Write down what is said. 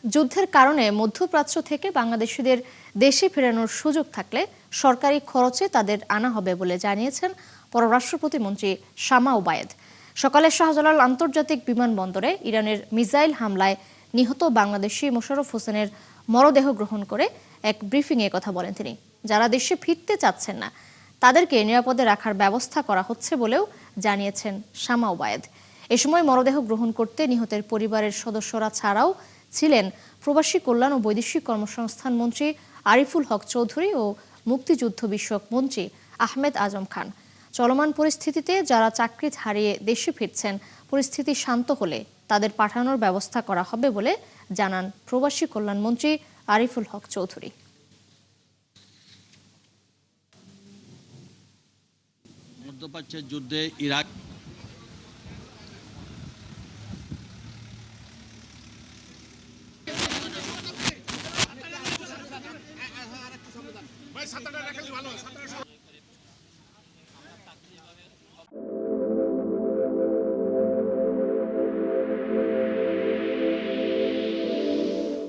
যুদ্ধের কারণে মধ্যপ্রাচ্য থেকে বাংলাদেশিদের দেশে ফেরানোর সুযোগ থাকলে সরকারি খরচে তাদের আনা হবে বলে জানিয়েছেন পররাষ্ট্র প্রতিমন্ত্রী শামা ওবায়েদ। সকালে শাহজালাল আন্তর্জাতিক বিমানবন্দরে ইরানের মিসাইল হামলায় নিহত বাংলাদেশি মোশাররফ হোসেনের মরদেহ গ্রহণ করে এক ব্রিফিংয়ে কথা বলেন তিনি। যারা দেশে ফিরতে চাচ্ছেন না তাদেরকে নিরাপদে রাখার ব্যবস্থা করা হচ্ছে বলেও জানিয়েছেন শামা ওবায়েদ। এ সময় মরদেহ গ্রহণ করতে নিহতের পরিবারের সদস্যরা ছাড়াও ছিলেন প্রবাসী কল্যাণ ও বৈদেশিক কর্মসংস্থান মন্ত্রী আরিফুল হক চৌধুরী ও মুক্তিযুদ্ধ বিষয়ক মন্ত্রী আহমেদ আজম খান। চলমান পরিস্থিতিতে যারা চাকরি হারিয়ে দেশে ফিরছেন, পরিস্থিতি শান্ত হলে তাদের পাঠানোর ব্যবস্থা করা হবে বলে জানান প্রবাসী কল্যাণ মন্ত্রী আরিফুল হক চৌধুরী। মধ্যপ্রাচ্যের যুদ্ধে ইরাক ভাই ৭টা রাখলে ভালো হয়।